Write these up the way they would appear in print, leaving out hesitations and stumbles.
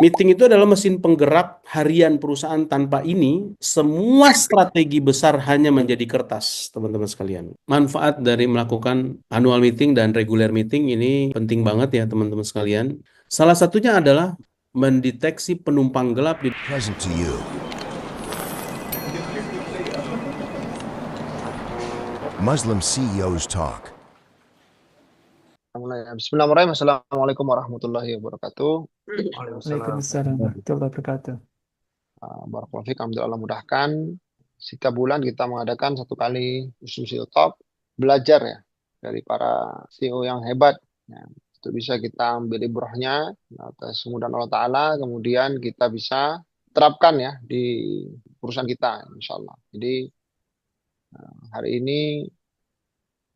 Meeting itu adalah mesin penggerak harian perusahaan. Tanpa ini, semua strategi besar hanya menjadi kertas, teman-teman sekalian. Manfaat dari melakukan annual meeting dan regular meeting ini penting banget ya, teman-teman sekalian. Salah satunya adalah mendeteksi penumpang gelap di Present to you. Muslim CEOs Talk. Bismillahirrahmanirrahim. Assalamualaikum warahmatullahi wabarakatuh. Waalaikumsalam warahmatullahi wabarakatuh. Barakallahu fiik. Alhamdulillah mudahkan. Setiap bulan kita mengadakan satu kali Muslim CEO Talk, belajar ya dari para CEO yang hebat. Ya, itu bisa kita ambil ibrahnya atas kemudahan Allah Ta'ala, kemudian kita bisa terapkan ya di perusahaan kita, insya Allah. Jadi hari ini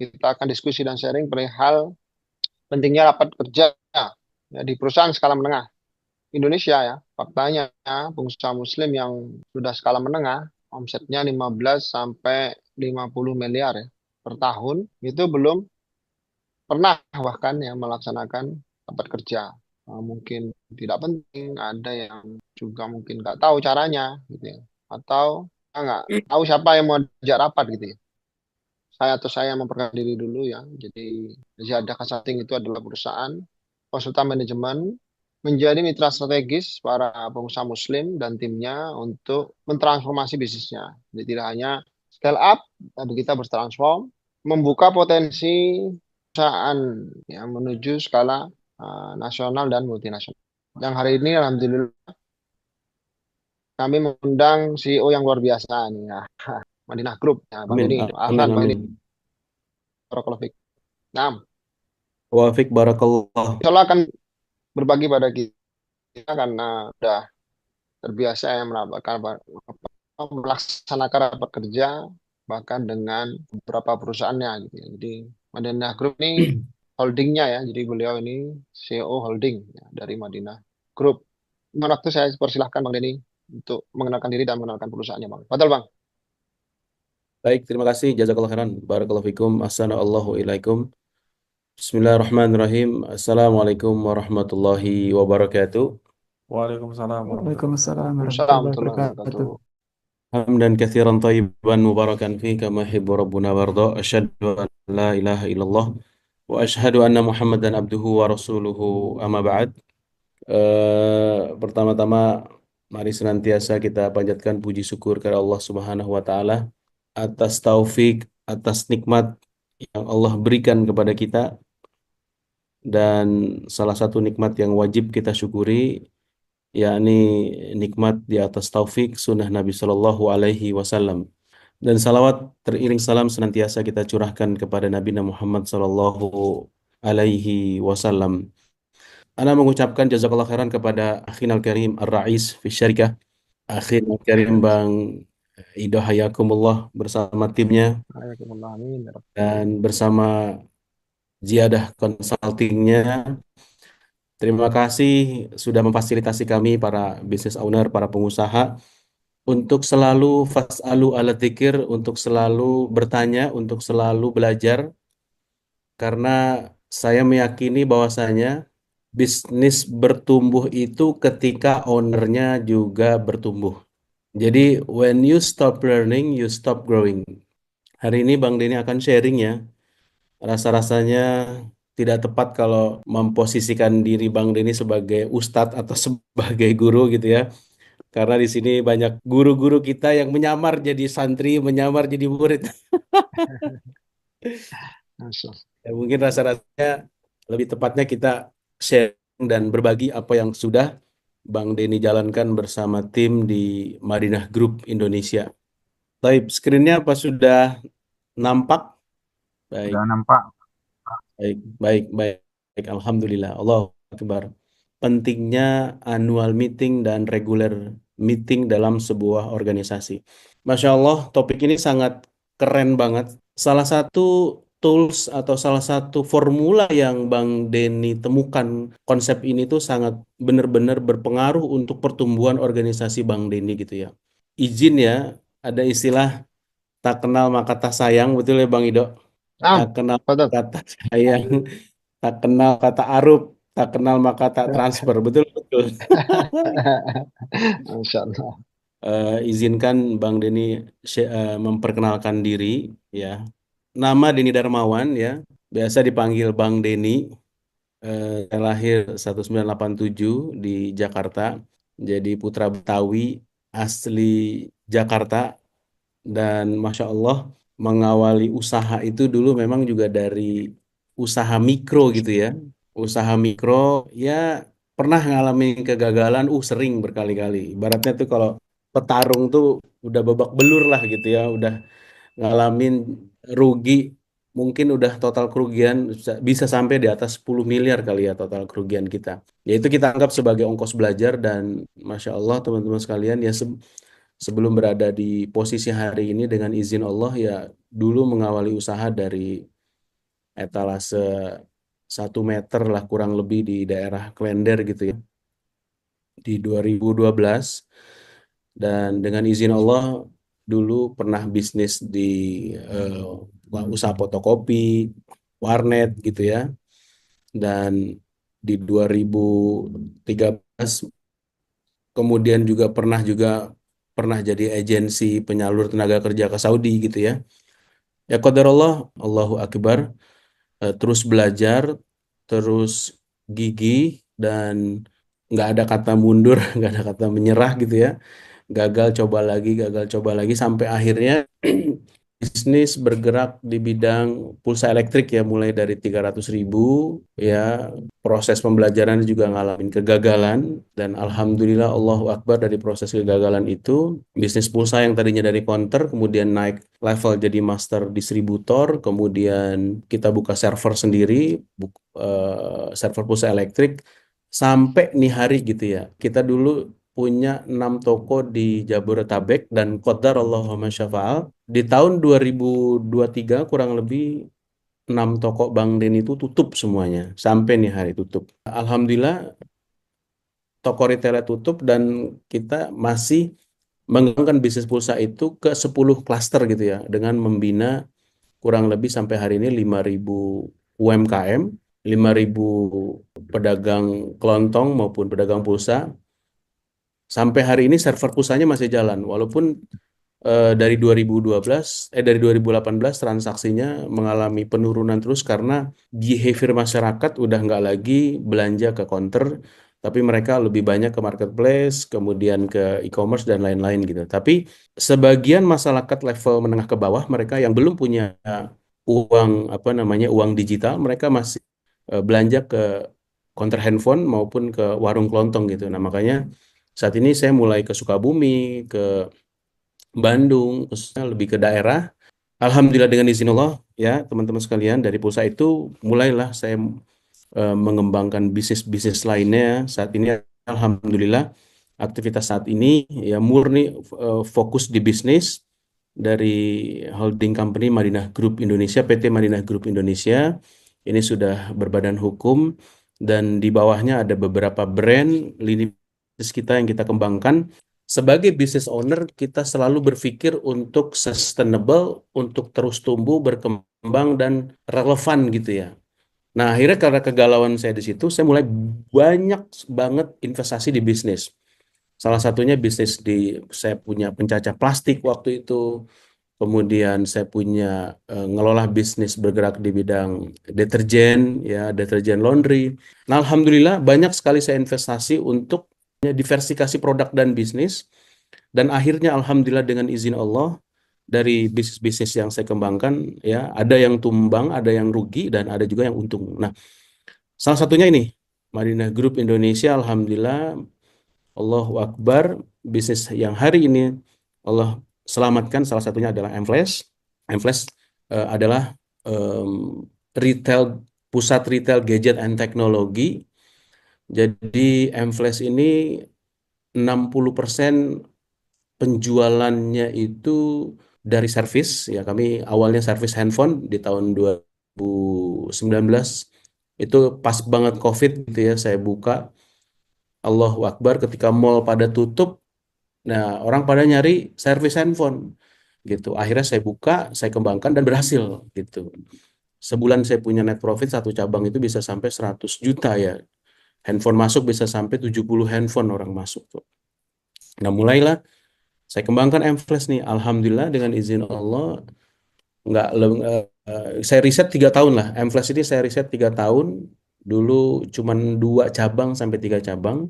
kita akan diskusi dan sharing perihal pentingnya rapat kerja ya, di perusahaan skala menengah Indonesia ya. Faktanya pengusaha muslim yang sudah skala menengah omsetnya 15 sampai 50 miliar ya per tahun itu belum pernah bahkan ya melaksanakan rapat kerja. Mungkin tidak penting, ada yang juga mungkin nggak tahu caranya gitu ya. Atau nggak tahu siapa yang mau ajak rapat gitu ya. Saya memperkenalkan diri dulu ya. Jadi Ziyadah Consulting itu adalah perusahaan konsultan manajemen menjadi mitra strategis para pengusaha muslim dan timnya untuk mentransformasi bisnisnya. Jadi tidak hanya scale up, tapi kita bertransform, membuka potensi perusahaan yang menuju skala nasional dan multinasional. Yang hari ini alhamdulillah kami mengundang CEO yang luar biasa nih ya. Madinah Group ya, Bang Amin, Denny. amin, Ahlan Bang amin. Denny. Barakallahu fiik. Nah, Wafik barakallah. insya Allah akan berbagi pada kita karena sudah terbiasa ya melaksanakan rapat kerja bahkan dengan beberapa perusahaannya gitu ya. Jadi Madinah Group ini holdingnya ya. Jadi beliau ini CEO holding ya, dari Madinah Group. Waktu saya persilahkan Bang Denny untuk mengenalkan diri dan mengenalkan perusahaannya Bang. Betul Bang. Baik, terima kasih. Jazakallah khairan. Barakallahu fikum. Assalamualaikum. Bismillahirrahmanirrahim. Assalamualaikum warahmatullahi wabarakatuh. Waalaikumsalam warahmatullahi Waalaikumsalam Assalamualaikum warahmatullahi warahmatullahi wabarakatuh. wabarakatuh. Hamdan katsiran thayyiban mubarakan fi kama yuhibbu rabbuna warda. Asyhadu an la ilaha illallah wa asyhadu anna Muhammadan abduhu wa rasuluhu amma ba'd. Pertama-tama mari senantiasa kita panjatkan puji syukur kepada Allah Subhanahu wa taala atas taufik, atas nikmat yang Allah berikan kepada kita, dan salah satu nikmat yang wajib kita syukuri yakni nikmat di atas taufik sunnah Nabi Shallallahu Alaihi Wasallam, dan salawat teriring salam senantiasa kita curahkan kepada Nabi Muhammad Shallallahu Alaihi Wasallam. Ana mengucapkan jazakallah khairan kepada Akhinal Karim Ar-Rais fi Syarikah, Akhinal Karim Bang Ido Hayakumullah bersama timnya Waalaikumsalam. Amin. dan bersama Ziyadah Consultingnya. Terima kasih sudah memfasilitasi kami para business owner, para pengusaha untuk selalu fas'alu ala dzikir, untuk selalu bertanya, untuk selalu belajar, karena saya meyakini bahwasanya bisnis bertumbuh itu ketika ownernya juga bertumbuh. Jadi when you stop learning, you stop growing. Hari ini Bang Denny akan sharing ya. Rasa-rasanya tidak tepat kalau memposisikan diri Bang Denny sebagai ustadz atau sebagai guru gitu ya. Karena di sini banyak guru-guru kita yang menyamar jadi santri, menyamar jadi murid. Masya Ya, mungkin rasa-rasanya lebih tepatnya kita sharing dan berbagi apa yang sudah Bang Denny jalankan bersama tim di Madinah Group Indonesia. Baik, screen-nya apa sudah nampak? Baik. Sudah nampak. Baik, baik, baik. Baik, Alhamdulillah. Allahu Akbar. Pentingnya annual meeting dan regular meeting dalam sebuah organisasi. Masya Allah, topik ini sangat keren banget. Salah satu tools atau salah satu formula yang Bang Denny temukan konsep ini tuh sangat benar-benar berpengaruh untuk pertumbuhan organisasi Bang Denny gitu ya. Izin ya, ada istilah tak kenal maka tak sayang, betul ya Bang Ido? Tak kenal betul. kata sayang, tak kenal kata arub. Tak kenal maka tak transfer, betul betul. Masya Allah. Izinkan Bang Denny memperkenalkan diri ya. Nama Denny Darmawan ya, biasa dipanggil Bang Denny. Saya lahir 1987 di Jakarta, jadi putra Betawi asli Jakarta. Dan Masya Allah, mengawali usaha itu dulu memang juga dari usaha mikro gitu ya. Usaha mikro ya, pernah ngalamin kegagalan, sering berkali-kali. Ibaratnya tuh kalau petarung tuh udah babak belur lah gitu ya, udah ngalamin rugi, mungkin udah total kerugian bisa sampai di atas 10 miliar kali ya total kerugian kita. Ya itu kita anggap sebagai ongkos belajar. Dan Masya Allah teman-teman sekalian ya, sebelum berada di posisi hari ini dengan izin Allah ya, dulu mengawali usaha dari etalase 1 meter lah kurang lebih di daerah Klender gitu ya, di 2012. Dan dengan izin Allah dulu pernah bisnis di usaha fotokopi, warnet gitu ya. Dan di 2013 kemudian pernah jadi agensi penyalur tenaga kerja ke Saudi gitu ya. Ya qadarullah, Allahu Akbar, terus belajar, terus gigih, dan nggak ada kata mundur, nggak ada kata menyerah gitu ya. Gagal coba lagi sampai akhirnya bisnis bergerak di bidang pulsa elektrik ya, mulai dari 300.000 ya. Proses pembelajaran juga ngalamin kegagalan, dan Alhamdulillah Allahu Akbar, dari proses kegagalan itu bisnis pulsa yang tadinya dari counter kemudian naik level jadi master distributor, kemudian kita buka server sendiri, server pulsa elektrik, sampai nih hari gitu ya. Kita dulu punya 6 toko di Jabodetabek, dan qadar Allahumma syafa'al di tahun 2023 kurang lebih 6 toko Bang Den itu tutup semuanya sampai nih hari tutup. Alhamdulillah toko retailnya tutup, dan kita masih mengembangkan bisnis pulsa itu ke 10 klaster gitu ya, dengan membina kurang lebih sampai hari ini 5.000 UMKM, 5.000 pedagang kelontong maupun pedagang pulsa. Sampai hari ini server pulsanya masih jalan, walaupun dari 2012 dari 2018 transaksinya mengalami penurunan terus, karena behavior masyarakat udah nggak lagi belanja ke counter, tapi mereka lebih banyak ke marketplace, kemudian ke e-commerce dan lain-lain gitu. Tapi sebagian masyarakat level menengah ke bawah, mereka yang belum punya uang, apa namanya, uang digital, mereka masih belanja ke counter handphone maupun ke warung kelontong gitu. Nah, makanya saat ini saya mulai ke Sukabumi, ke Bandung, khususnya lebih ke daerah. Alhamdulillah dengan izin Allah ya teman-teman sekalian, dari pulsa itu mulailah saya mengembangkan bisnis-bisnis lainnya. Saat ini Alhamdulillah aktivitas saat ini ya murni fokus di bisnis dari holding company Madinah Group Indonesia, PT Madinah Group Indonesia. Ini sudah berbadan hukum, dan di bawahnya ada beberapa brand lini bisnis kita yang kita kembangkan. Sebagai business owner, kita selalu berpikir untuk sustainable, untuk terus tumbuh, berkembang, dan relevan gitu ya. Nah, akhirnya karena kegalauan saya di situ, saya mulai banyak banget investasi di bisnis. Salah satunya bisnis saya punya pencacah plastik waktu itu. Kemudian saya punya ngelola bisnis bergerak di bidang deterjen, ya, deterjen laundry. Nah, Alhamdulillah banyak sekali saya investasi untuk diversifikasi produk dan bisnis. Dan akhirnya Alhamdulillah dengan izin Allah, dari bisnis-bisnis yang saya kembangkan, ya, ada yang tumbang, ada yang rugi, dan ada juga yang untung. Nah, salah satunya ini, Madinah Group Indonesia, Alhamdulillah, Allahu Akbar, bisnis yang hari ini Allah selamatkan, salah satunya adalah M-Flash. M-Flash adalah em, retail, pusat retail gadget and teknologi. Jadi M-Flash ini 60% penjualannya itu dari servis. Ya, kami awalnya servis handphone di tahun 2019. Itu pas banget COVID gitu ya, saya buka. Allahu Akbar, ketika mall pada tutup, nah orang pada nyari servis handphone gitu. Akhirnya saya buka, saya kembangkan, dan berhasil gitu. Sebulan saya punya net profit satu cabang itu bisa sampai 100 juta ya. Handphone masuk bisa sampai 70 handphone orang masuk tuh. Nah, mulailah saya kembangkan M-Flash nih. Alhamdulillah dengan izin Allah nggak saya riset 3 tahun lah. M-Flash ini saya riset 3 tahun. Dulu cuman 2 cabang sampai 3 cabang.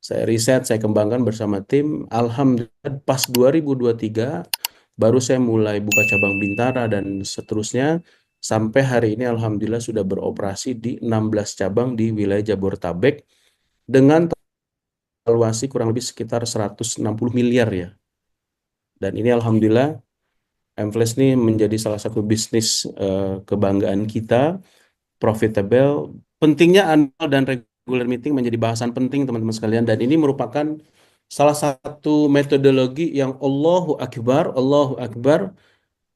Saya riset, saya kembangkan bersama tim. Alhamdulillah pas 2023 baru saya mulai buka cabang Bintara dan seterusnya. Sampai hari ini Alhamdulillah sudah beroperasi di 16 cabang di wilayah Jabodetabek dengan valuasi kurang lebih sekitar 160 miliar ya. Dan ini Alhamdulillah M-Flash ini menjadi salah satu bisnis kebanggaan kita, profitable. Pentingnya annual dan regular meeting menjadi bahasan penting teman-teman sekalian, dan ini merupakan salah satu metodologi yang Allahu Akbar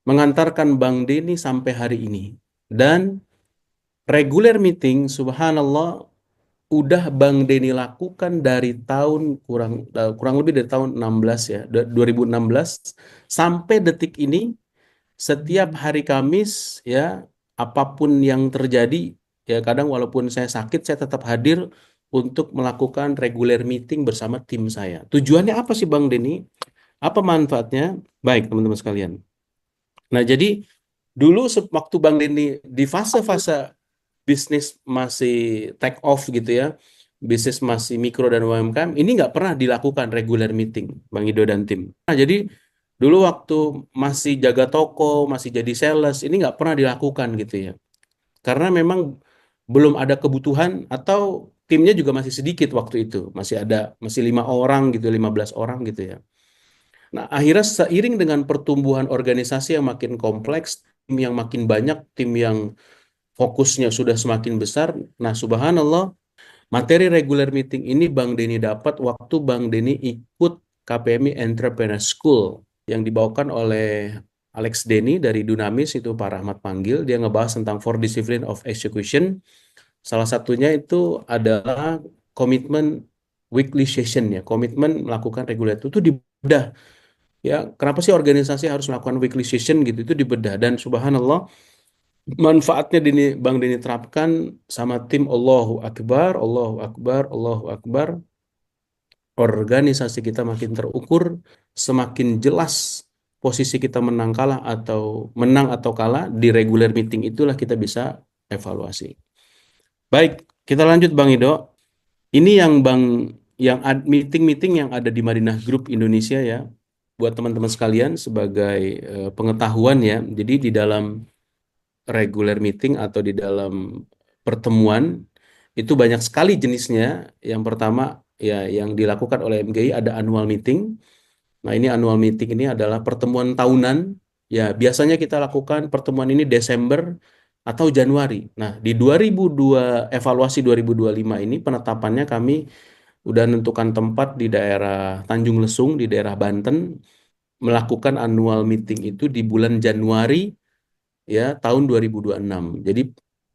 mengantarkan Bang Denny sampai hari ini. Dan regular meeting, subhanallah, udah Bang Denny lakukan dari tahun kurang lebih dari tahun 16 ya, 2016 sampai detik ini. Setiap hari Kamis ya, apapun yang terjadi ya, kadang walaupun saya sakit saya tetap hadir untuk melakukan regular meeting bersama tim saya. Tujuannya apa sih Bang Denny? Apa manfaatnya? Baik teman-teman sekalian. Nah, jadi dulu waktu Bang Denny di fase-fase bisnis masih take off gitu ya, bisnis masih mikro dan UMKM, ini nggak pernah dilakukan regular meeting, Bang Ido dan tim. Nah, jadi dulu waktu masih jaga toko, masih jadi sales, ini nggak pernah dilakukan gitu ya. Karena memang belum ada kebutuhan atau timnya juga masih sedikit waktu itu. Masih 5 orang gitu, 15 orang gitu ya. Nah, akhirnya seiring dengan pertumbuhan organisasi yang makin kompleks, tim yang makin banyak, tim yang fokusnya sudah semakin besar. Nah, subhanallah, materi regular meeting ini Bang Denny dapat waktu Bang Denny ikut KPMI Entrepreneur School yang dibawakan oleh Alex Denny dari Dunamis, itu Pak Rahmat panggil. Dia ngebahas tentang 4 discipline of execution. Salah satunya itu adalah komitmen weekly session ya, komitmen melakukan regular itu dibedah. Ya, kenapa sih organisasi harus melakukan weekly session gitu? Itu dibedah, dan subhanallah manfaatnya Bang Denny terapkan sama tim. Allahu Akbar, Allahu Akbar, Allahu Akbar. Organisasi kita makin terukur, semakin jelas posisi kita menang atau kalah di regular meeting, itulah kita bisa evaluasi. Baik, kita lanjut Bang Ido. Ini yang meeting-meeting yang ada di Madinah Group Indonesia ya. Buat teman-teman sekalian sebagai pengetahuan ya. Jadi di dalam regular meeting atau di dalam pertemuan itu banyak sekali jenisnya. Yang pertama ya yang dilakukan oleh MGI ada annual meeting. Nah, ini annual meeting ini adalah pertemuan tahunan. Ya, biasanya kita lakukan pertemuan ini Desember atau Januari. Nah, di 2002 evaluasi 2025 ini penetapannya kami udah menentukan tempat di daerah Tanjung Lesung di daerah Banten, melakukan annual meeting itu di bulan Januari ya tahun 2026. Jadi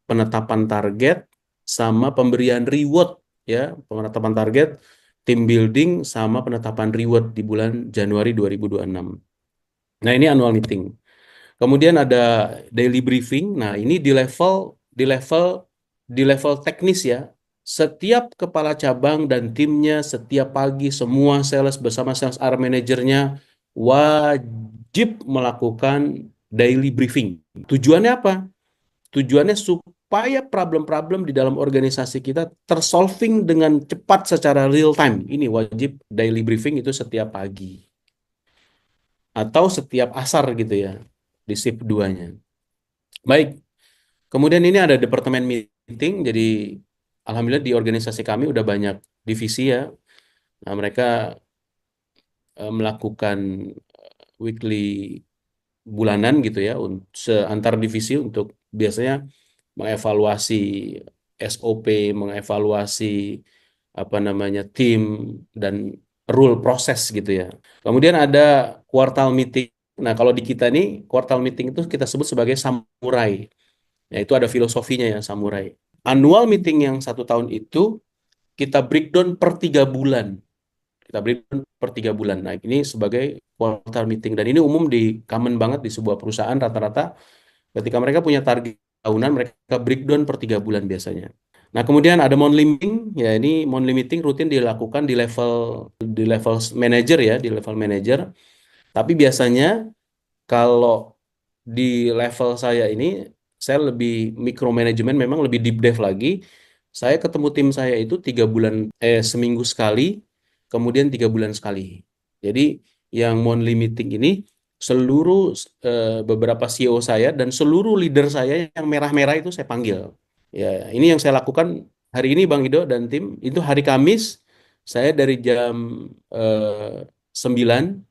penetapan target sama pemberian reward ya, penetapan target, team building sama penetapan reward di bulan Januari 2026. Nah, ini annual meeting. Kemudian ada daily briefing. Nah, ini di level teknis ya. Setiap kepala cabang dan timnya setiap pagi semua sales bersama sales area manajernya wajib melakukan daily briefing. Tujuannya apa? Tujuannya supaya problem-problem di dalam organisasi kita tersolving dengan cepat secara real time. Ini wajib daily briefing itu setiap pagi atau setiap asar gitu ya, di shift 2-nya. Baik, kemudian ini ada departemen meeting. Jadi alhamdulillah di organisasi kami udah banyak divisi ya. Nah, mereka melakukan weekly, bulanan gitu ya, antar divisi untuk biasanya mengevaluasi SOP, mengevaluasi apa namanya tim dan rule proses gitu ya. Kemudian ada quartal meeting. Nah, kalau di kita nih quartal meeting itu kita sebut sebagai samurai. Ya, itu ada filosofinya ya samurai. Annual meeting yang 1 tahun itu kita breakdown per 3 bulan. Kita breakdown per 3 bulan. Nah, ini sebagai quartal meeting, dan ini umum common banget di sebuah perusahaan. Rata-rata ketika mereka punya target tahunan, mereka breakdown per 3 bulan biasanya. Nah, kemudian ada monthly meeting, ya ini monthly meeting rutin dilakukan di level manager ya, di level manager. Tapi biasanya kalau di level saya ini, saya lebih micromanagement, memang lebih deep dive lagi. Saya ketemu tim saya itu 3 bulan, seminggu sekali, kemudian 3 bulan sekali. Jadi yang monthly meeting ini seluruh beberapa CEO saya dan seluruh leader saya yang merah-merah itu saya panggil. Ya, ini yang saya lakukan hari ini Bang Ido dan tim. Itu hari Kamis, saya dari jam 9, 9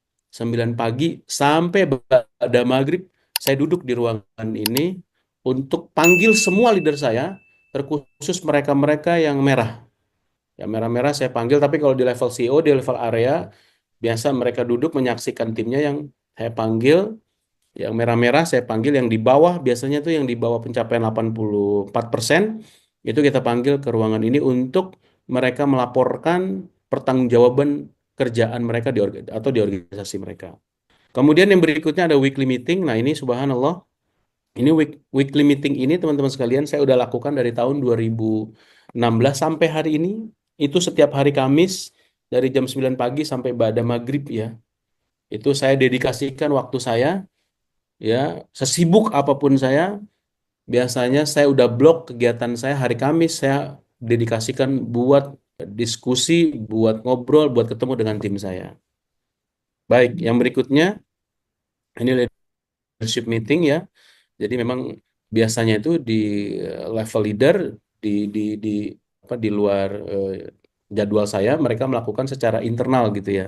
pagi sampai pada maghrib, saya duduk di ruangan ini untuk panggil semua leader saya, terkhusus mereka-mereka yang merah. Yang merah-merah saya panggil, tapi kalau di level CEO, di level area, biasa mereka duduk menyaksikan timnya yang saya panggil. Yang merah-merah saya panggil, yang di bawah biasanya tuh yang di bawah pencapaian 84% itu kita panggil ke ruangan ini untuk mereka melaporkan pertanggungjawaban kerjaan mereka atau di organisasi mereka. Kemudian yang berikutnya ada weekly meeting. Nah, ini subhanallah, ini weekly meeting ini teman-teman sekalian saya udah lakukan dari tahun 2016 sampai hari ini. Itu setiap hari Kamis dari jam 9 pagi sampai pada maghrib ya. Itu saya dedikasikan waktu saya, ya, sesibuk apapun saya, biasanya saya udah blok kegiatan saya hari Kamis, saya dedikasikan buat diskusi, buat ngobrol, buat ketemu dengan tim saya. Baik, yang berikutnya ini leadership meeting ya. Jadi memang biasanya itu di level leader, di apa, di luar jadwal saya, mereka melakukan secara internal gitu ya.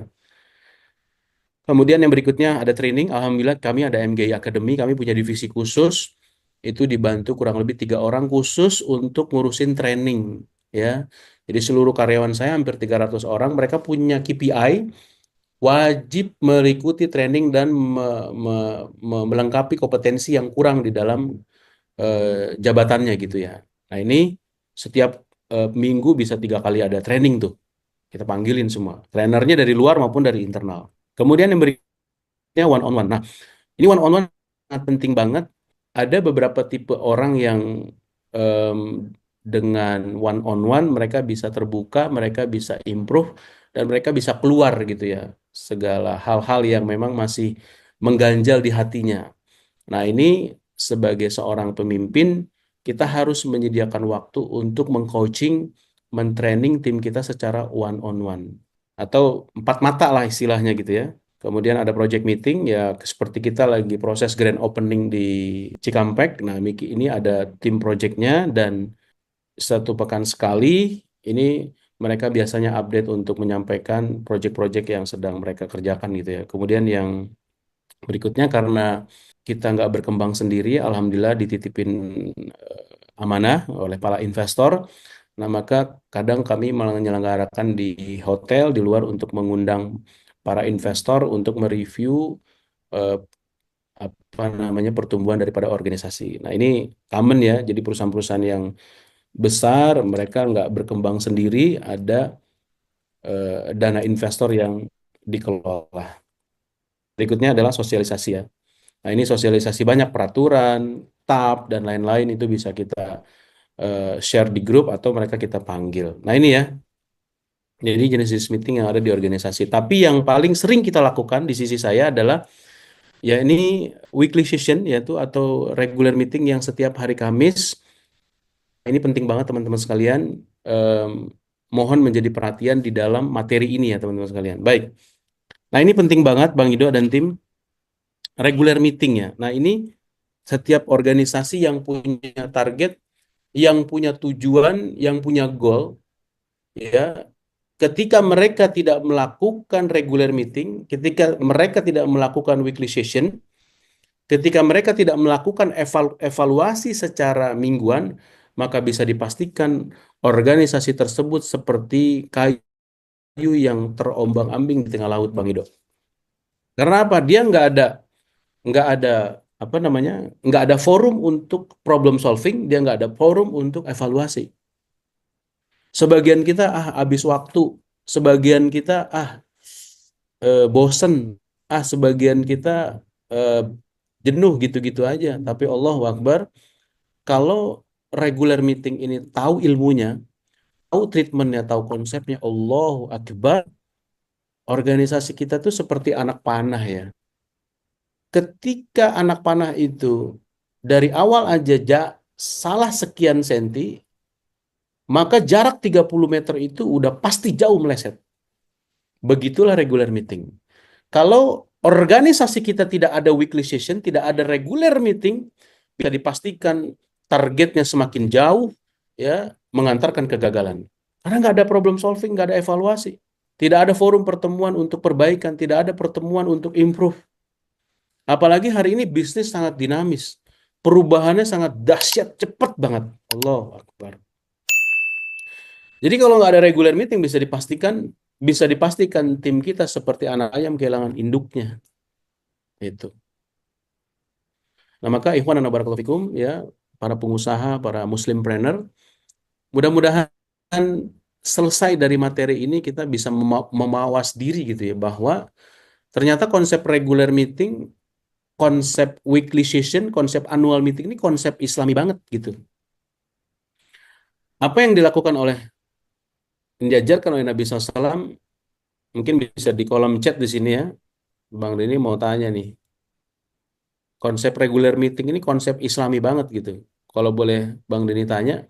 Kemudian yang berikutnya ada training. Alhamdulillah kami ada MGI Academy, kami punya divisi khusus. Itu dibantu kurang lebih 3 orang khusus untuk ngurusin training ya. Jadi seluruh karyawan saya hampir 300 orang, mereka punya KPI, wajib mengikuti training dan melengkapi kompetensi yang kurang di dalam jabatannya gitu ya. Nah ini setiap minggu bisa 3 kali ada training tuh. Kita panggilin semua. Trainernya dari luar maupun dari internal. Kemudian yang berikutnya one on one. Nah, ini one on one sangat penting banget. Ada beberapa tipe orang yang em, dengan one on one mereka bisa terbuka, mereka bisa improve, dan mereka bisa keluar gitu ya. Segala hal-hal yang memang masih mengganjal di hatinya. Nah, ini sebagai seorang pemimpin, kita harus menyediakan waktu untuk mengcoaching, mentraining tim kita secara one on one. Atau empat mata lah istilahnya gitu ya. Kemudian ada project meeting, ya seperti kita lagi proses grand opening di Cikampek. Nah, ini ada tim projectnya dan 1 pekan sekali ini mereka biasanya update untuk menyampaikan project-project yang sedang mereka kerjakan gitu ya. Kemudian yang berikutnya, karena kita nggak berkembang sendiri, alhamdulillah dititipin amanah oleh para investor. Nah, maka kadang kami menyelenggarakan di hotel di luar untuk mengundang para investor untuk mereview eh, apa namanya pertumbuhan daripada organisasi. Nah, ini common ya. Jadi perusahaan-perusahaan yang besar mereka nggak berkembang sendiri, ada dana investor yang dikelola. Berikutnya adalah sosialisasi ya. Nah, ini sosialisasi banyak peraturan, TAP, dan lain-lain itu bisa kita share di grup atau mereka kita panggil. Nah, ini ya. Jadi jenis-jenis meeting yang ada di organisasi. Tapi yang paling sering kita lakukan di sisi saya adalah ya ini weekly session yaitu atau regular meeting yang setiap hari Kamis. Ini penting banget teman-teman sekalian. Em, Mohon menjadi perhatian di dalam materi ini ya teman-teman sekalian. Baik. Nah, ini penting banget Bang Ido dan tim, regular meeting ya. Nah, ini setiap organisasi yang punya target, yang punya tujuan, yang punya goal, ya, ketika mereka tidak melakukan regular meeting, ketika mereka tidak melakukan weekly session, ketika mereka tidak melakukan evaluasi secara mingguan, maka bisa dipastikan organisasi tersebut seperti kayu yang terombang-ambing di tengah laut, Bang Ido. Karena apa? Dia nggak ada apa namanya, nggak ada forum untuk problem solving, dia nggak ada forum untuk evaluasi. Sebagian kita habis waktu, sebagian kita bosen, sebagian kita eh, jenuh gitu-gitu aja. Tapi Allahu Akbar, kalau regular meeting ini tahu ilmunya, tahu treatmentnya, tahu konsepnya, Allahu Akbar, organisasi kita tuh seperti anak panah ya. Ketika anak panah itu dari awal aja salah sekian senti, maka jarak 30 meter itu udah pasti jauh meleset. Begitulah regular meeting. Kalau organisasi kita tidak ada weekly session, tidak ada regular meeting, bisa dipastikan targetnya semakin jauh, ya, mengantarkan kegagalan. Karena nggak ada problem solving, nggak ada evaluasi. Tidak ada forum pertemuan untuk perbaikan, tidak ada pertemuan untuk improve. Apalagi hari ini bisnis sangat dinamis. Perubahannya sangat dahsyat, cepat banget. Allahu Akbar. Jadi kalau nggak ada regular meeting bisa dipastikan tim kita seperti anak ayam kehilangan induknya. Itu. Nah, maka ikhwan dan barakallahu fikum ya, para pengusaha, para muslimpreneur, mudah-mudahan selesai dari materi ini kita bisa memawas diri gitu ya, bahwa ternyata konsep regular meeting, konsep weekly session, konsep annual meeting ini konsep Islami banget gitu. Apa yang diajarkan oleh Nabi SAW, mungkin bisa di kolom chat di sini ya. Bang Denny mau tanya nih, konsep regular meeting ini konsep Islami banget gitu. Kalau boleh Bang Denny tanya,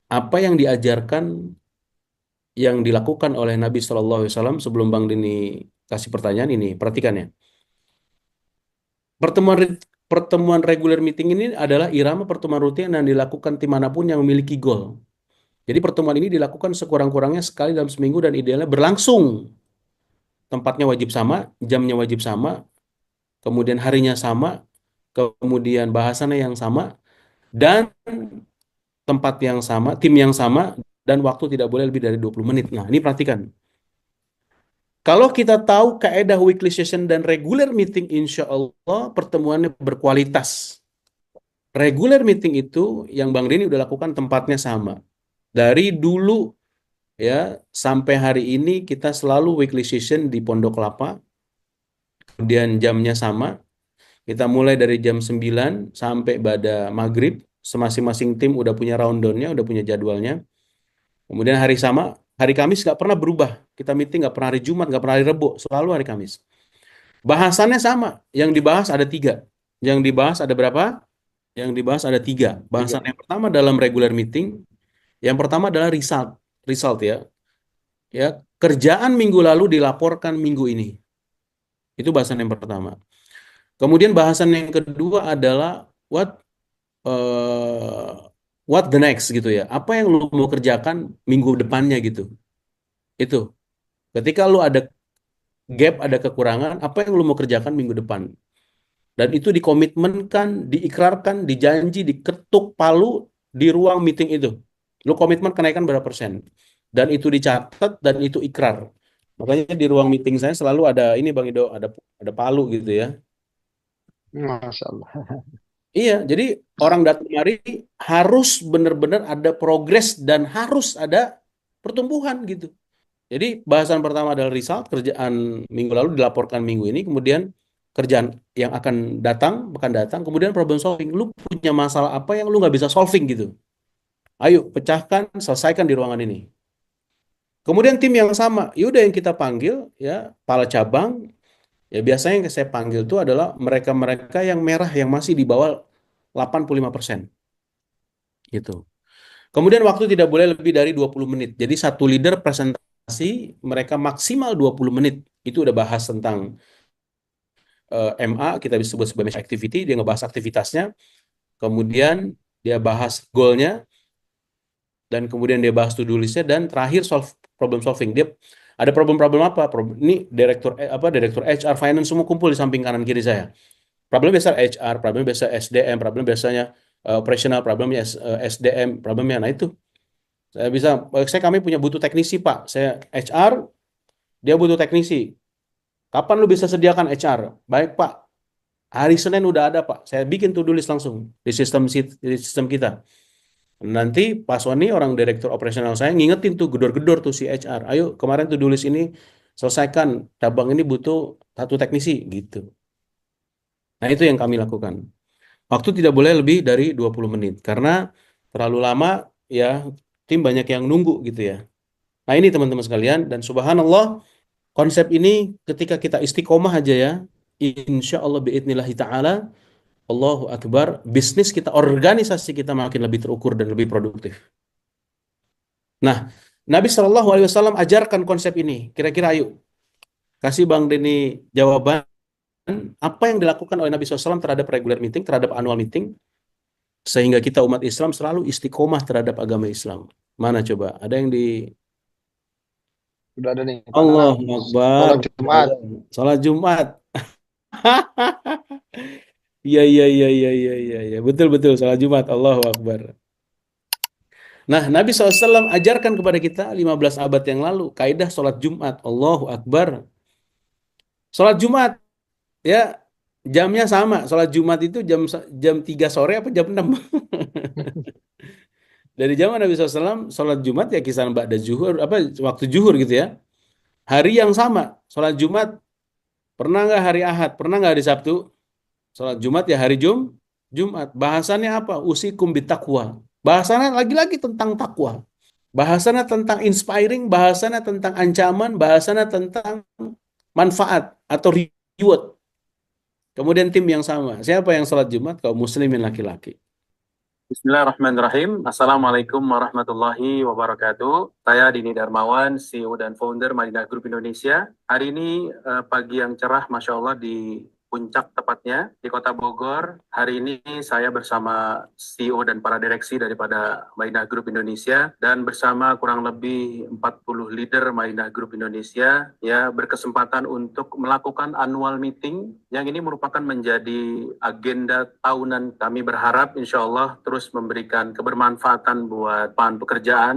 apa yang diajarkan, yang dilakukan oleh Nabi SAW sebelum Bang Denny kasih pertanyaan ini, perhatikan ya. Pertemuan pertemuan regular meeting ini adalah irama pertemuan rutin yang dilakukan tim manapun yang memiliki goal. Jadi pertemuan ini dilakukan sekurang-kurangnya sekali dalam seminggu dan idealnya berlangsung. Tempatnya wajib sama, jamnya wajib sama, kemudian harinya sama, kemudian bahasannya yang sama, dan tempat yang sama, tim yang sama, dan waktu tidak boleh lebih dari 20 menit. Nah, ini perhatikan. Kalau kita tahu kaedah weekly session dan regular meeting, insya Allah pertemuannya berkualitas. Regular meeting itu yang Bang Denny udah lakukan tempatnya sama. Dari dulu ya sampai hari ini kita selalu weekly session di Pondok Kelapa. Kemudian jamnya sama. Kita mulai dari jam 9 sampai pada maghrib. Masing-masing tim udah punya rundown-nya, udah punya jadwalnya. Kemudian hari sama, hari Kamis nggak pernah berubah. Kita meeting nggak pernah hari Jumat, nggak pernah hari Rebo, selalu hari Kamis. Bahasannya sama. Yang dibahas ada 3. Yang dibahas ada berapa? Yang dibahas ada 3. Bahasan yang pertama dalam regular meeting, yang pertama adalah result. Result ya. Ya, kerjaan minggu lalu dilaporkan minggu ini. Itu bahasan yang pertama. Kemudian bahasan yang kedua adalah uh, what the next gitu ya. Apa yang lu mau kerjakan minggu depannya gitu. Itu. Ketika lu ada gap, ada kekurangan, apa yang lu mau kerjakan minggu depan. Dan itu dikomitmenkan, diikrarkan, dijanji, diketuk palu di ruang meeting itu. Lu komitmen kenaikan berapa persen. Dan itu dicatat dan itu ikrar. Makanya di ruang meeting saya selalu ada ini Bang Ido, ada palu gitu ya. Masya Allah. Iya, jadi orang datang mari harus benar-benar ada progres dan harus ada pertumbuhan gitu. Jadi bahasan pertama adalah result, kerjaan minggu lalu dilaporkan minggu ini, kemudian kerjaan yang akan datang, kemudian problem solving. Lu punya masalah apa yang lu nggak bisa solving gitu. Ayo, pecahkan, selesaikan di ruangan ini. Kemudian tim yang sama, yaudah yang kita panggil, ya, kepala cabang, ya biasanya yang saya panggil itu adalah mereka-mereka yang merah, yang masih di bawah 85%. Gitu. Kemudian waktu tidak boleh lebih dari 20 menit. Jadi satu leader presentasi, mereka maksimal 20 menit. Itu udah bahas tentang MA, kita bisa sebut sebagai activity, dia ngebahas aktivitasnya, kemudian dia bahas goalnya, dan kemudian dia bahas to-do listnya, dan terakhir problem solving. Dia ada problem-problem apa? Ini direktur HR, finance semua kumpul di samping kanan kiri saya. Problem biasa HR, problem biasa SDM, problem biasanya operational, problemnya SDM, problemnya. Nah itu kami butuh teknisi Pak. Saya HR, dia butuh teknisi. Kapan lu bisa sediakan HR? Baik Pak, hari Senin udah ada Pak. Saya bikin to-do list langsung di sistem kita. Nanti Pak Sony, orang direktur operasional saya, ngingetin tuh gedor-gedor tuh si HR. Ayo kemarin to-do list ini selesaikan. Cabang ini butuh 1 teknisi gitu. Nah itu yang kami lakukan. Waktu tidak boleh lebih dari 20 menit. Karena Terlalu lama ya tim banyak yang nunggu gitu ya. Nah ini teman-teman sekalian, dan subhanallah konsep ini ketika kita istiqomah aja ya, insya Allah biidnillahi ta'ala, Allahu Akbar, bisnis kita, organisasi kita makin lebih terukur dan lebih produktif. Nah, Nabi Shallallahu Alaihi Wasallam ajarkan konsep ini. Kira-kira ayo kasih Bang Denny jawaban apa yang dilakukan oleh Nabi SAW terhadap regular meeting, terhadap annual meeting, sehingga kita umat Islam selalu istiqomah terhadap agama Islam. Mana coba? Ada yang di Sudah ada nih, Pak Nanang. Allahu Akbar. Sholat Jumat. Salat Jumat. Iya, iya, iya, iya, iya, iya, iya. Betul, betul. Salat Jumat. Allahu Akbar. Nah, Nabi SAW ajarkan kepada kita 15 abad yang lalu kaidah sholat Jumat. Allahu Akbar. Sholat Jumat, ya jamnya sama. Sholat Jumat itu jam 3 sore apa jam 6? Dari zaman Nabi SAW, sholat Jumat ya kisaran ba'da zuhur, apa waktu zuhur gitu ya. Hari yang sama, sholat Jumat. Pernah nggak hari Ahad? Pernah nggak hari Sabtu? Sholat Jumat ya hari Jumat. Bahasannya apa? Usikum bitakwa. Bahasannya lagi-lagi tentang takwa. Bahasannya tentang inspiring, bahasannya tentang ancaman, bahasannya tentang manfaat atau reward. Kemudian tim yang sama. Siapa yang sholat Jumat? Kaum muslimin laki-laki. Bismillahirrahmanirrahim. Assalamualaikum warahmatullahi wabarakatuh. Saya Dini Darmawan, CEO dan founder Madinah Group Indonesia. Hari ini pagi yang cerah, Masya Allah, di Puncak tepatnya, di Kota Bogor. Hari ini saya bersama CEO dan para direksi daripada Madinah Group Indonesia dan bersama kurang lebih 40 leader Madinah Group Indonesia ya berkesempatan untuk melakukan annual meeting yang ini merupakan menjadi agenda tahunan. Kami berharap insya Allah terus memberikan kebermanfaatan buat lapangan pekerjaan,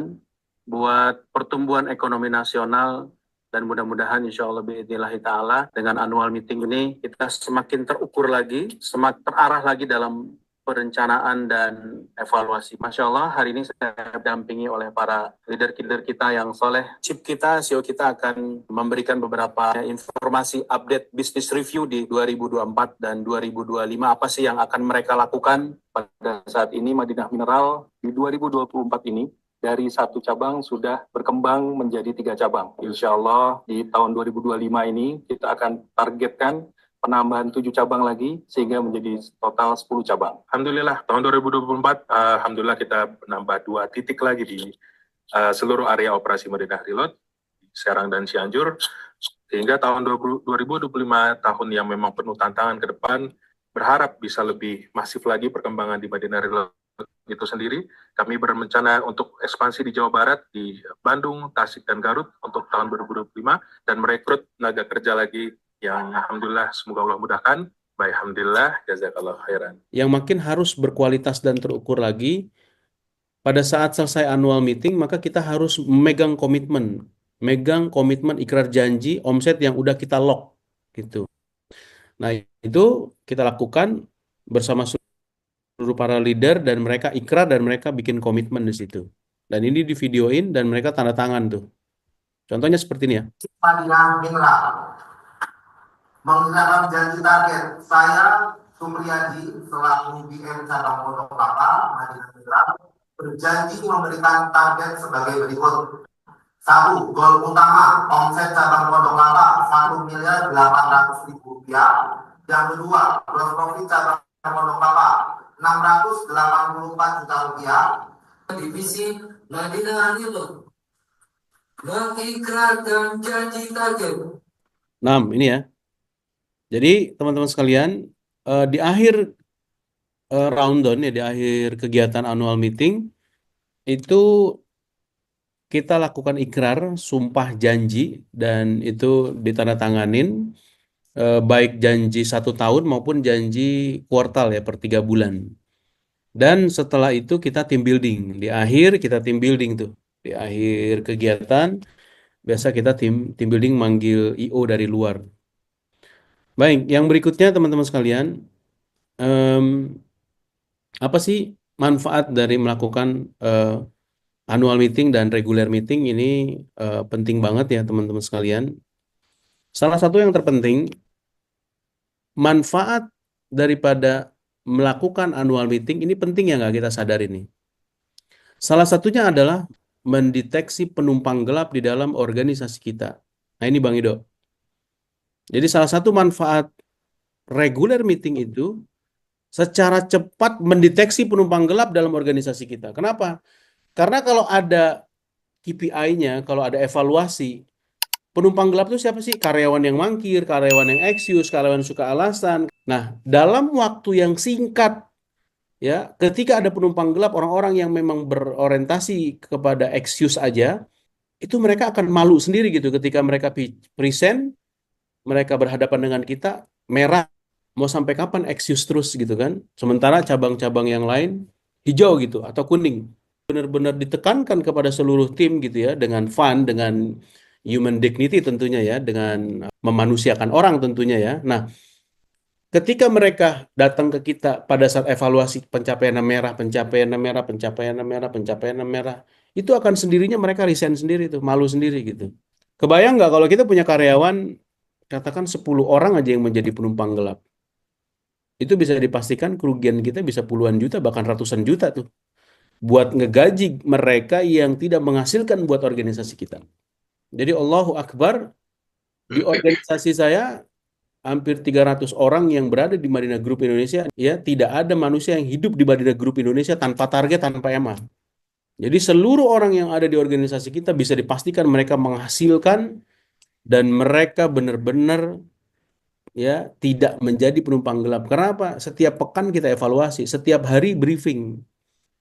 buat pertumbuhan ekonomi nasional, dan mudah-mudahan insya Allah biidnillahi ta'ala dengan annual meeting ini kita semakin terukur lagi, semakin terarah lagi dalam perencanaan dan evaluasi. Masya Allah, hari ini saya didampingi oleh para leader-leader kita yang soleh. Chief kita, CEO kita akan memberikan beberapa informasi update business review di 2024 dan 2025. Apa sih yang akan mereka lakukan pada saat ini Madinah Mineral di 2024 ini. Dari 1 cabang sudah berkembang menjadi 3 cabang. Insya Allah di tahun 2025 ini kita akan targetkan penambahan 7 cabang lagi sehingga menjadi total 10 cabang. Alhamdulillah tahun 2024 alhamdulillah kita menambah 2 titik lagi di seluruh area operasi Madinah Reload, Serang dan Cianjur, sehingga tahun 2025 tahun yang memang penuh tantangan ke depan, berharap bisa lebih masif lagi perkembangan di Madinah Reload itu sendiri. Kami berencana untuk ekspansi di Jawa Barat, di Bandung, Tasik, dan Garut untuk tahun 2025 dan merekrut tenaga kerja lagi yang alhamdulillah semoga Allah mudahkan. Baik, alhamdulillah, jazakallah khairan. Yang makin harus berkualitas dan terukur lagi, pada saat selesai annual meeting maka kita harus megang komitmen ikrar janji omset yang udah kita lock gitu. Nah, itu kita lakukan bersama seluruh para leader dan mereka ikrar dan mereka bikin komitmen di situ. Dan ini di videoin dan mereka tanda tangan tuh. Contohnya seperti ini ya. Madinah Mineral mengingatkan janji target saya Supriyadi selaku BM cabang Pondok Kelapa Madinah Mineral berjanji memberikan target sebagai berikut. 1. Goal utama omset cabang Pondok Kelapa 1.800.000 rupiah. Yang kedua, gross profit cabang Pondok Kelapa 684 juta rupiah. Divisi Madinah Reload mengikrarkan janji target. Nah, ini ya. Jadi teman-teman sekalian, di akhir rundown ya, di akhir kegiatan annual meeting itu kita lakukan ikrar, sumpah janji, dan itu ditandatanganin baik janji 1 tahun maupun janji kuartal ya per 3 bulan. Dan setelah itu kita team building. Di akhir kita team building tuh. Di akhir kegiatan biasa kita tim building manggil IO dari luar. Baik, yang berikutnya teman-teman sekalian, apa sih manfaat dari melakukan annual meeting dan regular meeting ini penting banget ya teman-teman sekalian. Salah satu yang terpenting, manfaat daripada melakukan annual meeting ini penting ya nggak kita sadari nih. Salah satunya adalah mendeteksi penumpang gelap di dalam organisasi kita. Nah, ini Bang Ido. Jadi salah satu manfaat regular meeting itu secara cepat mendeteksi penumpang gelap dalam organisasi kita. Kenapa? Karena kalau ada KPI-nya, kalau ada evaluasi, penumpang gelap itu siapa sih? Karyawan yang mangkir, karyawan yang excuse, karyawan suka alasan. Nah, dalam waktu yang singkat, ya, ketika ada penumpang gelap, orang-orang yang memang berorientasi kepada excuse aja, itu mereka akan malu sendiri gitu ketika mereka present, mereka berhadapan dengan kita, merah, mau sampai kapan excuse terus gitu kan. Sementara cabang-cabang yang lain hijau gitu atau kuning. Benar-benar ditekankan kepada seluruh tim gitu ya, dengan fun, dengan human dignity tentunya ya, dengan memanusiakan orang tentunya ya. Nah, ketika mereka datang ke kita pada saat evaluasi pencapaian merah, pencapaian merah, pencapaian merah, pencapaian merah, itu akan sendirinya mereka resign sendiri tuh, malu sendiri gitu. Kebayang nggak kalau kita punya karyawan, katakan 10 orang aja yang menjadi penumpang gelap. Itu bisa dipastikan kerugian kita bisa puluhan juta, bahkan ratusan juta tuh. Buat ngegaji mereka yang tidak menghasilkan buat organisasi kita. Jadi Allahu Akbar, di organisasi saya hampir 300 orang yang berada di Madinah Group Indonesia, ya tidak ada manusia yang hidup di Madinah Group Indonesia tanpa target, tanpa emah. Jadi seluruh orang yang ada di organisasi kita bisa dipastikan mereka menghasilkan dan mereka benar-benar ya tidak menjadi penumpang gelap. Kenapa? Setiap pekan kita evaluasi, setiap hari briefing.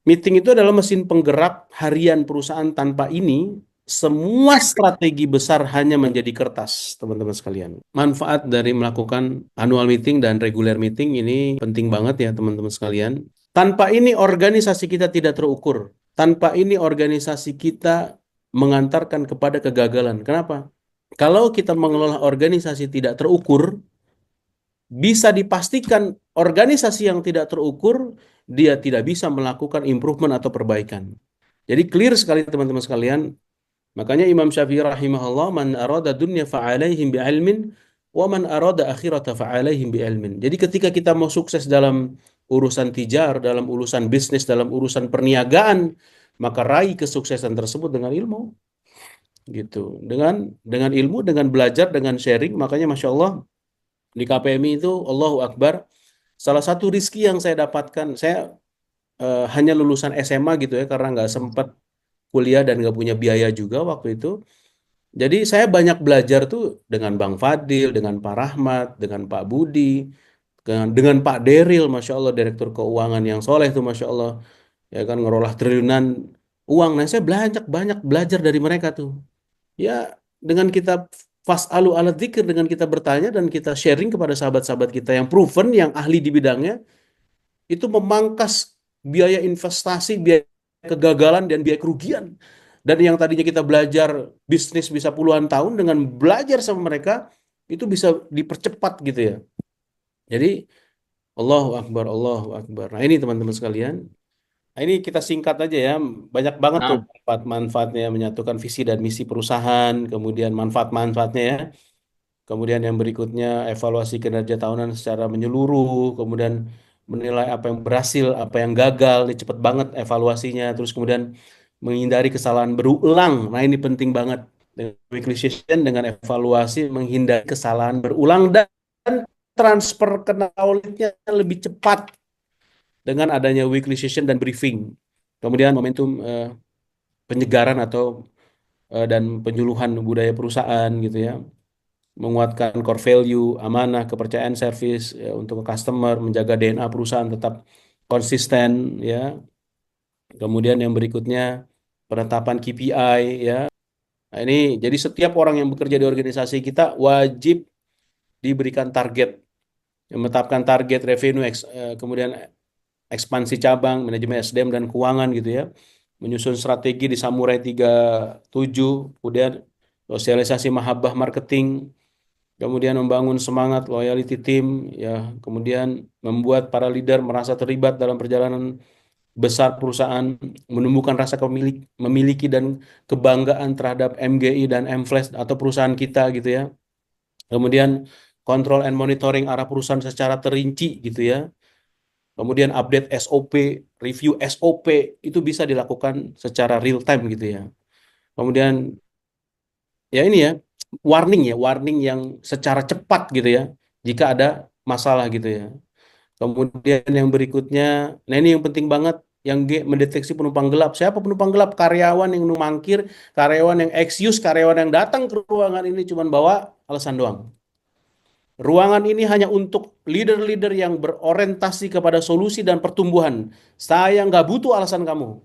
Meeting itu adalah mesin penggerak harian perusahaan. Tanpa ini semua strategi besar hanya menjadi kertas, teman-teman sekalian. Manfaat dari melakukan annual meeting dan regular meeting ini penting banget ya, teman-teman sekalian. Tanpa ini organisasi kita tidak terukur. Tanpa ini organisasi kita mengantarkan kepada kegagalan. Kenapa? Kalau kita mengelola organisasi tidak terukur, bisa dipastikan organisasi yang tidak terukur, dia tidak bisa melakukan improvement atau perbaikan. Jadi clear sekali teman-teman sekalian. Makanya Imam Syafi'i rahimahullah, man arada dunya fa'alaihim bi'ilmin wa man arada akhirata fa'alaihim bi'ilmin. Jadi ketika kita mau sukses dalam urusan tijar, dalam urusan bisnis, dalam urusan perniagaan, maka raih kesuksesan tersebut dengan ilmu. Gitu. Dengan ilmu, dengan belajar, dengan sharing, makanya Masya Allah di KPMI itu Allahu Akbar. Salah satu rizki yang saya dapatkan, saya hanya lulusan SMA gitu ya, karena nggak sempat kuliah dan nggak punya biaya juga waktu itu. Jadi saya banyak belajar tuh dengan Bang Fadil, dengan Pak Rahmat, dengan Pak Budi, dengan Pak Deril, Masya Allah, Direktur Keuangan yang soleh tuh Masya Allah, ya kan ngelola triliunan uang. Nah saya banyak belajar dari mereka tuh. Ya dengan kita fas'alu ala dzikir, dengan kita bertanya dan kita sharing kepada sahabat-sahabat kita yang proven, yang ahli di bidangnya, itu memangkas biaya investasi, biaya kegagalan, dan biaya kerugian. Dan yang tadinya kita belajar bisnis bisa puluhan tahun, dengan belajar sama mereka, itu bisa dipercepat gitu ya. Jadi, Allahu Akbar, Allahu Akbar. Nah ini teman-teman sekalian. Nah, ini kita singkat aja ya. Banyak banget tuh manfaat-manfaatnya, menyatukan visi dan misi perusahaan, kemudian manfaat-manfaatnya ya. Kemudian yang berikutnya evaluasi kinerja tahunan secara menyeluruh, kemudian menilai apa yang berhasil, apa yang gagal, ini cepet banget evaluasinya. Terus kemudian menghindari kesalahan berulang. Nah ini penting banget. Dengan weekly session, dengan evaluasi, menghindari kesalahan berulang dan transfer knowledge-nya lebih cepat dengan adanya weekly session dan briefing. Kemudian momentum penyegaran atau dan penyuluhan budaya perusahaan gitu ya, menguatkan core value, amanah, kepercayaan service ya, untuk ke customer, menjaga DNA perusahaan tetap konsisten ya. Kemudian yang berikutnya penetapan KPI ya. Nah, ini jadi setiap orang yang bekerja di organisasi kita wajib diberikan target, menetapkan target revenue, kemudian ekspansi cabang, manajemen SDM dan keuangan gitu ya. Menyusun strategi di Samurai 37, kemudian sosialisasi mahabbah marketing, kemudian membangun semangat loyalty team ya, kemudian membuat para leader merasa terlibat dalam perjalanan besar perusahaan, menumbuhkan rasa memiliki dan kebanggaan terhadap MGI dan MFlash atau perusahaan kita gitu ya. Kemudian kontrol and monitoring arah perusahaan secara terinci gitu ya. kemudian update SOP, review SOP itu bisa dilakukan secara real time gitu ya. Kemudian ya ini ya, warning yang secara cepat gitu ya, jika ada masalah gitu ya. Kemudian yang berikutnya, nah ini yang penting banget, yang G, mendeteksi penumpang gelap. Siapa penumpang gelap? Karyawan yang mangkir, karyawan yang excuse, karyawan yang datang ke ruangan ini cuma bawa alasan doang. Ruangan ini hanya untuk leader-leader yang berorientasi kepada solusi dan pertumbuhan. Saya nggak butuh alasan kamu.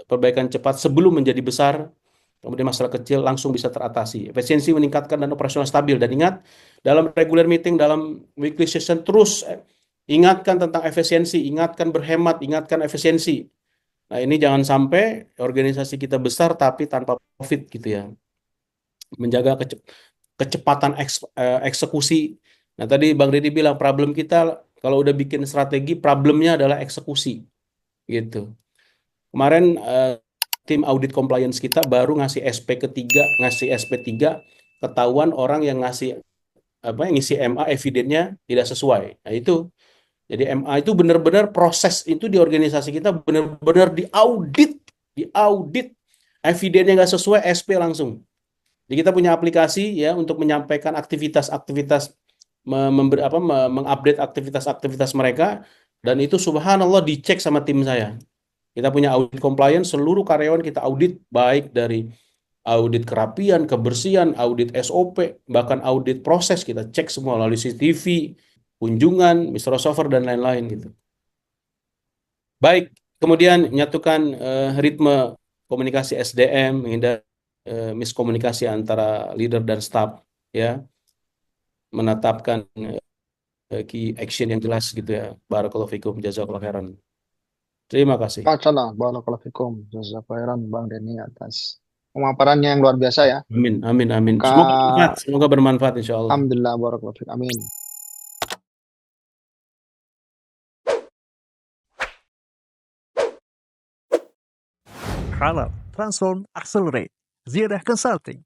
Perbaikan cepat sebelum menjadi besar, kemudian masalah kecil langsung bisa teratasi. Efisiensi meningkatkan dan operasional stabil. Dan ingat, dalam regular meeting, dalam weekly session terus ingatkan tentang efisiensi, ingatkan berhemat, ingatkan efisiensi. Nah ini jangan sampai organisasi kita besar tapi tanpa profit gitu ya. Menjaga kecepatan eksekusi. Nah tadi Bang Deddy bilang problem kita kalau udah bikin strategi, problemnya adalah eksekusi gitu. Kemarin tim audit compliance kita baru ngasih SP3, ketahuan orang yang ngasih yang ngisi MA evidennya tidak sesuai. Nah itu, jadi MA itu benar-benar proses itu di organisasi kita benar-benar diaudit, evidennya nggak sesuai SP langsung. Jadi kita punya aplikasi ya untuk menyampaikan aktivitas-aktivitas mengupdate aktivitas-aktivitas mereka, dan itu subhanallah dicek sama tim saya. Kita punya audit compliance, seluruh karyawan kita audit, baik dari audit kerapian, kebersihan, audit SOP, bahkan audit proses kita cek semua melalui CCTV, kunjungan, Mr. Software dan lain-lain gitu. Baik, kemudian menyatukan ritme komunikasi SDM, menghindari miskomunikasi antara leader dan staff, ya, menetapkan key action yang jelas gitu ya. Barakallahu fikum, jazakallahu khairan. Terima kasih. Masalah, barakallahu fikum. Jazakallahu Bang Denny atas pemaparannya yang luar biasa ya. Amin, amin, amin. Semoga bermanfaat insya Allah. Alhamdulillah, barakallahu fikum. Amin. Halal, Transform, Accelerate, Ziyadah Consulting,